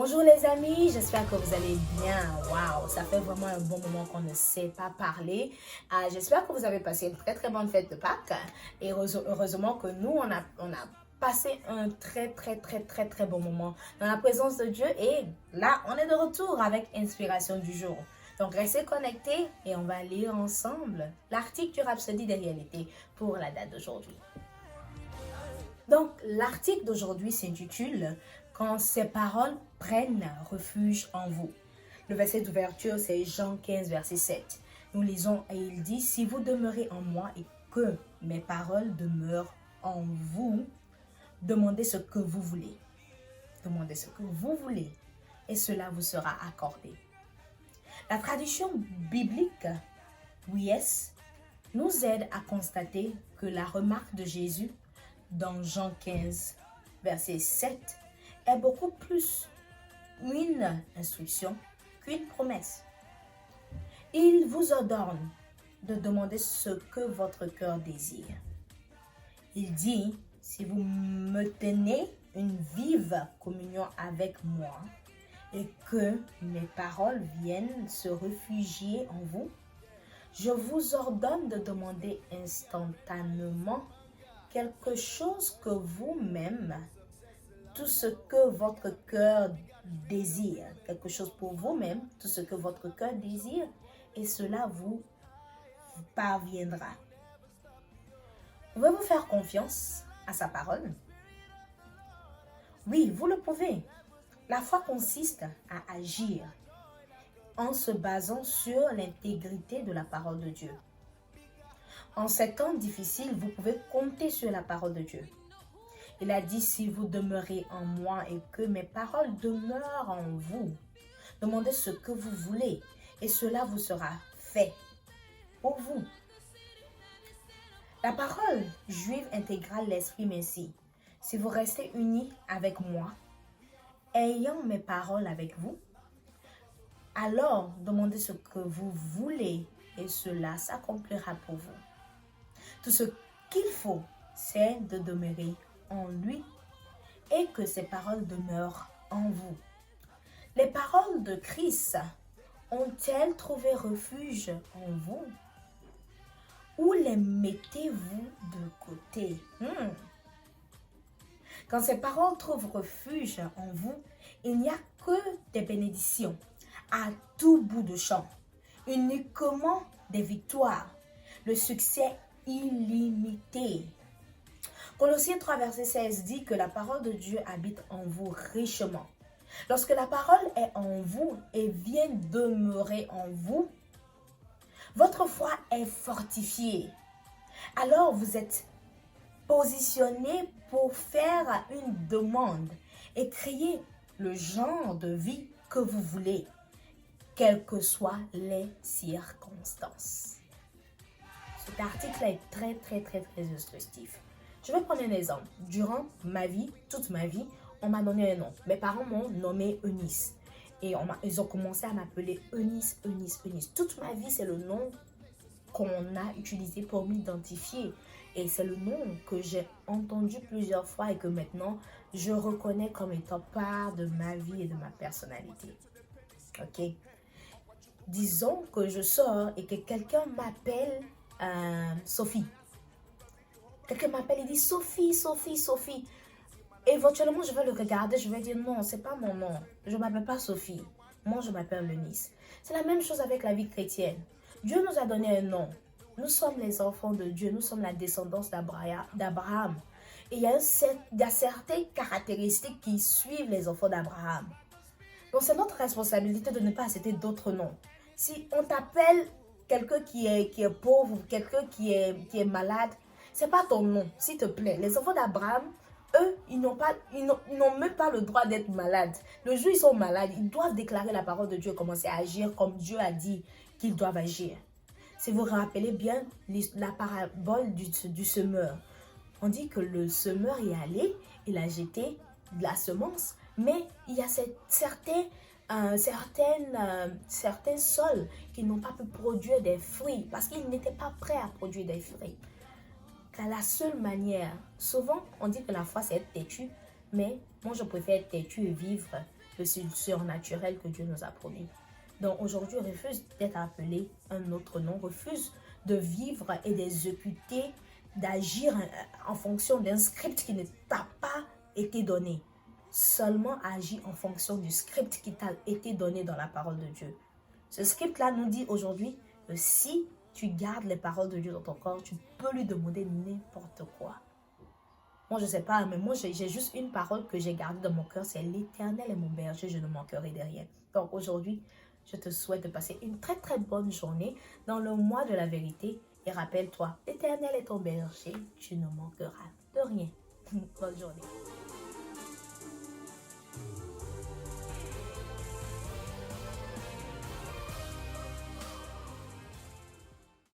Bonjour les amis, j'espère que vous allez bien. Waouh, ça fait vraiment un bon moment qu'on ne sait pas parler. J'espère que vous avez passé une très bonne fête de Pâques. Et heureusement que nous, on a passé un très bon moment dans la présence de Dieu. Et là, on est de retour avec Inspiration du jour. Donc restez connectés et on va lire ensemble l'article du Rhapsodie des réalités pour la date d'aujourd'hui. Donc l'article d'aujourd'hui s'intitule « Quand ces paroles prennent refuge en vous ». Le verset d'ouverture, c'est Jean 15, verset 7. Nous lisons et il dit « Si vous demeurez en moi et que mes paroles demeurent en vous, demandez ce que vous voulez. Demandez ce que vous voulez et cela vous sera accordé. » La tradition biblique, oui-est, nous aide à constater que la remarque de Jésus dans Jean 15, verset 7, est beaucoup plus une instruction qu'une promesse. Il vous ordonne de demander ce que votre cœur désire. Il dit, si vous me tenez une vive communion avec moi et que mes paroles viennent se réfugier en vous, je vous ordonne de demander instantanément quelque chose que vous-même, tout ce que votre cœur désire, quelque chose pour vous-même, tout ce que votre cœur désire, et cela vous parviendra. Pouvez-vous faire confiance à sa parole? Oui, vous le pouvez. La foi consiste à agir en se basant sur l'intégrité de la parole de Dieu. En ces temps difficiles, vous pouvez compter sur la parole de Dieu. Il a dit, si vous demeurez en moi et que mes paroles demeurent en vous, demandez ce que vous voulez et cela vous sera fait pour vous. La parole juive intégrale l'exprime ainsi. Si vous restez unis avec moi, ayant mes paroles avec vous, alors demandez ce que vous voulez et cela s'accomplira pour vous. Tout ce qu'il faut, c'est de demeurer en lui et que ses paroles demeurent en vous. Les paroles de Christ ont-elles trouvé refuge en vous? Ou les mettez-vous de côté? Quand ces paroles trouvent refuge en vous, il n'y a que des bénédictions à tout bout de champ, uniquement des victoires, le succès illimité. Colossiens 3, verset 16 dit que la parole de Dieu habite en vous richement. Lorsque la parole est en vous et vient demeurer en vous, votre foi est fortifiée. Alors vous êtes positionné pour faire une demande et créer le genre de vie que vous voulez, quelles que soient les circonstances. Cet article est très illustratif. Je vais prendre un exemple. Durant ma vie, toute ma vie, on m'a donné un nom. Mes parents m'ont nommé Eunice. Et ils ont commencé à m'appeler Eunice. Toute ma vie, c'est le nom qu'on a utilisé pour m'identifier. Et c'est le nom que j'ai entendu plusieurs fois et que maintenant, je reconnais comme étant part de ma vie et de ma personnalité. Ok? Disons que je sors et que quelqu'un m'appelle Sophie. Quelqu'un m'appelle et dit Sophie. Éventuellement, je vais le regarder, je vais dire non, c'est pas mon nom. Je ne m'appelle pas Sophie. Moi, je m'appelle Eunice. C'est la même chose avec la vie chrétienne. Dieu nous a donné un nom. Nous sommes les enfants de Dieu. Nous sommes la descendance d'Abraham. Et il y a certaines caractéristiques qui suivent les enfants d'Abraham. Donc, c'est notre responsabilité de ne pas accepter d'autres noms. Si on t'appelle quelqu'un qui est pauvre, quelqu'un qui est malade, c'est pas ton nom, s'il te plaît. Les enfants d'Abraham, eux, ils n'ont même pas le droit d'être malades. Le jour où ils sont malades, ils doivent déclarer la parole de Dieu, commencer à agir comme Dieu a dit qu'ils doivent agir. Si vous vous rappelez bien la parabole du semeur, on dit que le semeur est allé, il a jeté de la semence, mais il y a certains sols qui n'ont pas pu produire des fruits parce qu'ils n'étaient pas prêts à produire des fruits. C'est la seule manière. Souvent, on dit que la foi, c'est être têtu, mais moi, je préfère être têtu et vivre le surnaturel que Dieu nous a promis. Donc aujourd'hui, refuse d'être appelé un autre nom, refuse de vivre et d'exécuter, d'agir en fonction d'un script qui ne t'a pas été donné. Seulement agis en fonction du script qui t'a été donné dans la parole de Dieu. Ce script-là nous dit aujourd'hui que si tu gardes les paroles de Dieu dans ton corps, tu peux lui demander n'importe quoi. Moi, je ne sais pas, mais moi, j'ai juste une parole que j'ai gardée dans mon cœur, c'est l'Éternel est mon berger, je ne manquerai de rien. Donc aujourd'hui, je te souhaite de passer une très très bonne journée dans le mois de la vérité. Et rappelle-toi, l'Éternel est ton berger, tu ne manqueras de rien. Bonne journée.